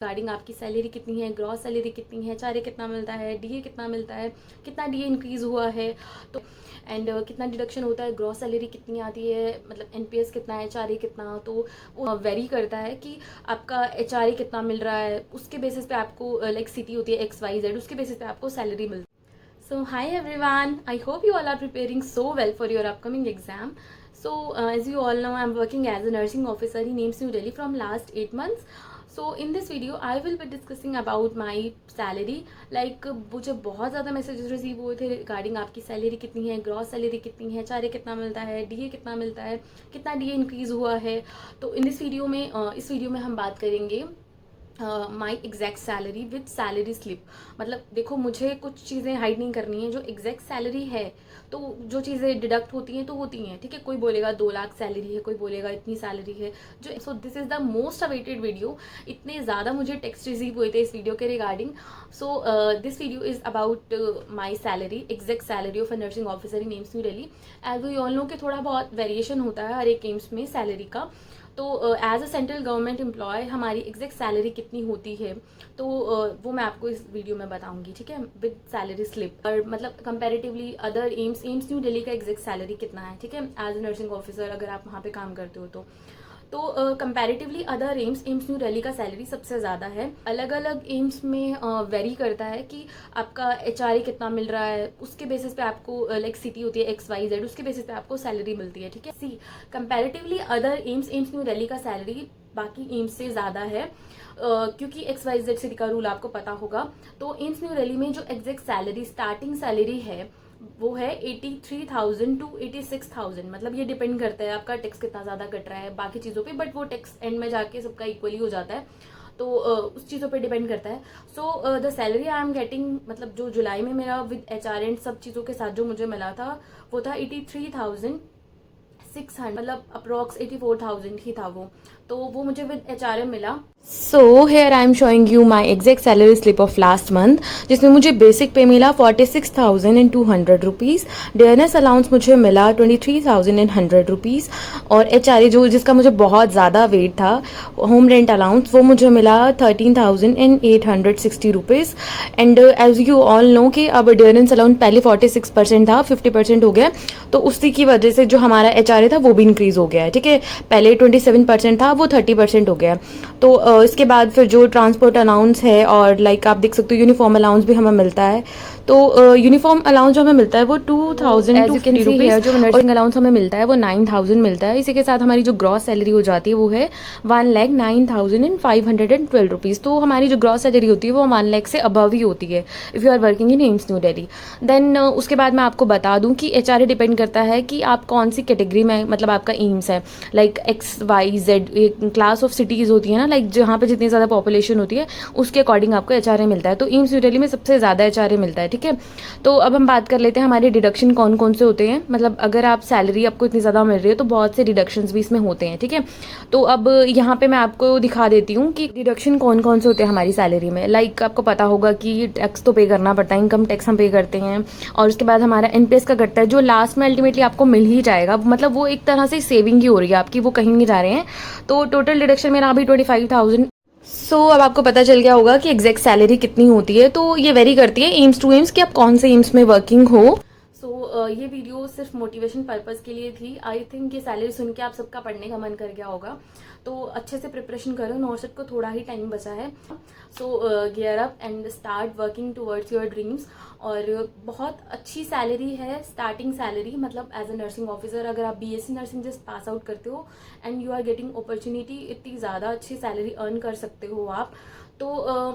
Regarding आपकी salary कितनी है, ग्रॉस सैलरी कितनी है, एचआरए कितना मिलता है, डीए कितना मिलता है, कितना डीए इंक्रीज़ हुआ है, तो एंड कितना डिडक्शन होता है, ग्रॉस सैलरी कितनी आती है, मतलब एनपीएस कितना है, एचआरए कितना, तो वो वेरी करता है कि आपका एचआरए कितना मिल रहा है, उसके बेसिस पे आपको लाइक सिटी होती है XYZ, उसके बेसिस पे आपको सैलरी मिलती है. So hi everyone, I hope you all are preparing so well for your upcoming exam. So as you all know, I'm working as a nursing officer in AIIMS New Delhi from last 8 months. So in this video, I will be discussing about my salary. Like मुझे बहुत ज़्यादा messages receive हुए थे regarding आपकी salary कितनी है, gross salary कितनी है, एचआरए कितना मिलता है, डीए कितना मिलता है, कितना डीए इंक्रीज़ हुआ है. तो इन दिस वीडियो में इस वीडियो में हम बात करेंगे my exact salary with salary slip. मतलब देखो, मुझे कुछ चीज़ें हाइड नहीं करनी है. जो एग्जैक्ट सैलरी है, तो जो चीज़ें डिडक्ट होती हैं तो होती हैं, ठीक है. कोई बोलेगा 2 लाख सैलरी है, कोई बोलेगा इतनी सैलरी है. जो so this is the most awaited video. इतने ज़्यादा मुझे टेक्स्ट रिसीव हुए थे इस वीडियो के regarding. So this video is about my salary, exact salary of a nursing officer in AIIMS New Delhi. As we all know कि थोड़ा बहुत वेरिएशन होता है हर एक एम्स में सैलरी का. तो as a central government employee हमारी एग्जैक्ट सैलरी कितनी होती है, तो वो मैं आपको इस वीडियो में बताऊंगी, ठीक है, विद सैलरी स्लिप. और मतलब कंपैरेटिवली अदर एम्स न्यू दिल्ली का एग्जैक्ट सैलरी कितना है, ठीक है, एज अ नर्सिंग ऑफिसर अगर आप वहाँ पे काम करते हो तो कंपैरेटिवली अदर एम्स न्यू दिल्ली का सैलरी सबसे ज़्यादा है. अलग अलग एम्स में वेरी करता है कि आपका एचआरए कितना मिल रहा है, उसके बेसिस पे आपको लाइक सिटी होती है XYZ, उसके बेसिस पे आपको सैलरी मिलती है, ठीक है. See comparatively other AIIMS New Delhi का सैलरी बाकी एम्स से ज़्यादा है, क्योंकि XYZ सिटी का रूल आपको पता होगा. तो एम्स न्यू दिल्ली में जो एग्जैक्ट सैलरी स्टार्टिंग सैलरी है वो है 83,000 to 86,000. मतलब ये डिपेंड करता है आपका टैक्स कितना ज़्यादा कट रहा है बाकी चीज़ों पे, बट वो टैक्स एंड में जाके सबका इक्वली हो जाता है, तो उस चीज़ों पे डिपेंड करता है. So the salary I am getting, मतलब जो जुलाई में मेरा विद एचआर एंड सब चीज़ों के साथ जो मुझे मिला था वो था 83,600, मतलब अप्रॉक्स 84,000 ही था वो. तो वो मुझे विद एचआरएम मिला. So here I am showing you my exact salary slip of last month, जिसमें मुझे बेसिक पे मिला 46,200 रुपीज़. डेयरनेस अलाउंस मुझे मिला 23,100 रुपीज़. और एचआरए जो जिसका मुझे बहुत ज़्यादा वेट था, होम रेंट अलाउंस, वो मुझे मिला 13,860 rupees. And as you all know कि अब डेयरनेस अलाउंस पहले 46% था, 50% हो गया. तो उसी की वजह से जो हमारा एचआरए था वो भी इंक्रीज़ हो गया है, ठीक है. पहले 27% था, वो 30% हो गया. तो इसके बाद फिर जो ट्रांसपोर्ट अलाउंस है, और लाइक आप देख सकते हो यूनिफॉर्म अलाउंस भी हमें मिलता है. तो यूनिफॉर्म अलाउंस जो हमें मिलता है वो 2,250 रुपीज़. जो नर्सिंग अलाउंस हमें मिलता है वो 9,000 मिलता है. इसी के साथ हमारी जो ग्रॉस सैलरी हो जाती है वो है 1,09,512 रुपीज़. तो हमारी जो ग्रॉस सैलरी होती है वो 1 लाख से अबव ही होती है if you are working in AIIMS New Delhi. Then उसके बाद मैं आपको बता दूं कि एचआरए डिपेंड करता है कि आप कौन सी कैटेगरी में, मतलब आपका एम्स है, like XYZ class of cities होती है ना, लाइक जहाँ पे जितनी ज़्यादा पॉपुलेशन होती है उसके अकॉर्डिंग आपको एचआरए मिलता है. तो एम्स न्यू दिल्ली में सबसे ज़्यादा एचआरए मिलता है, ठीक है. तो अब हम बात कर लेते हैं हमारे डिडक्शन कौन कौन से होते हैं. मतलब अगर आप सैलरी आपको इतनी ज़्यादा मिल रही है तो बहुत से डिडक्शंस भी इसमें होते हैं, ठीक है. तो अब यहाँ पे मैं आपको दिखा देती हूँ कि डिडक्शन कौन कौन से होते हैं हमारी सैलरी में. लाइक आपको पता होगा कि टैक्स तो पे करना पड़ता है, इनकम टैक्स हम पे करते हैं, और उसके बाद हमारा एनपीएस का कटता है जो लास्ट में अल्टीमेटली आपको मिल ही जाएगा. मतलब वो एक तरह से सेविंग ही हो रही है आपकी, वो कहीं नहीं जा रहे हैं. तो टोटल डिडक्शन मेरा अभी 25,000. सो अब आपको पता चल गया होगा कि एग्जैक्ट सैलरी कितनी होती है. तो ये वेरी करती है एम्स टू एम्स कि आप कौन से एम्स में वर्किंग हो. सो ये वीडियो सिर्फ मोटिवेशन पर्पज़ के लिए थी. आई थिंक ये सैलरी सुन के आप सबका पढ़ने का मन कर गया होगा. तो अच्छे से प्रिपरेशन करो, नॉर्सेट को थोड़ा ही टाइम बचा है. So gear up and start working towards your dreams. और बहुत अच्छी सैलरी है स्टार्टिंग सैलरी, मतलब एज अ नर्सिंग ऑफिसर अगर आप BSc nursing just pass out करते हो and you are getting opportunity, इतनी ज़्यादा अच्छी सैलरी अर्न कर सकते हो आप. तो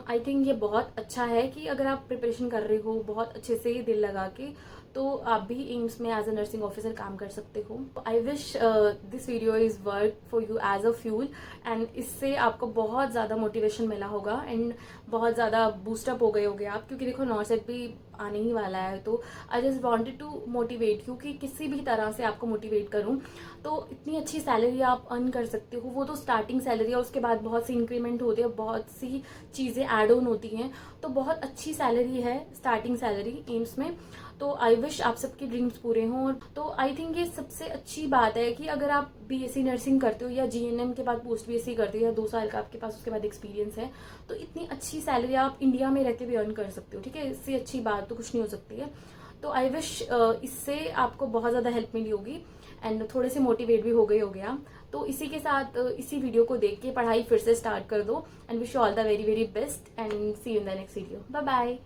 आई थिंक ये बहुत अच्छा है कि अगर आप प्रिपरेशन कर रहे हो बहुत अच्छे से दिल लगा के, तो आप भी एम्स में एज अ नर्सिंग ऑफिसर काम कर सकते हो. I wish this video is work for you as a fuel, and इससे आपको बहुत ज़्यादा मोटिवेशन मिला होगा एंड बहुत ज़्यादा बूस्टअप हो गए होगे आप, क्योंकि देखो नॉर्सेट भी आने ही वाला है। तो I just wanted to motivate, क्योंकि किसी भी तरह से आपको मोटिवेट करूँ। तो इतनी अच्छी सैलरी आप अर्न कर सकते हो, वो तो स्टार्टिंग सैलरी है, उसके बाद बहुत सी इंक्रीमेंट होती है, बहुत सी चीज़ें ऐड ऑन होती हैं। तो बहुत अच्छी सैलरी है स्टार्टिंग सैलरी एम्स में। तो आई विश आप सबके ड्रीम्स पूरे हों। तो आई थिंक ये सबसे अच्छी बात है कि अगर आप बीएससी नर्सिंग करते हो या जीएनएम के बाद पोस्ट बीएससी करते हो या 2 साल का आपके पास उसके बाद एक्सपीरियंस है, तो इतनी अच्छी सैलरी आप इंडिया में रहते भी अर्न कर सकते हो। ठीक है, इससे अच्छी बात तो कुछ नहीं हो सकती है। तो आई विश इससे आपको बहुत ज़्यादा हेल्प मिली होगी एंड थोड़े से मोटिवेट भी हो गए हो गया। तो इसी के साथ इसी वीडियो को देख के पढ़ाई फिर से स्टार्ट कर दो and wish you all the very very best and see you in the next video. Bye bye.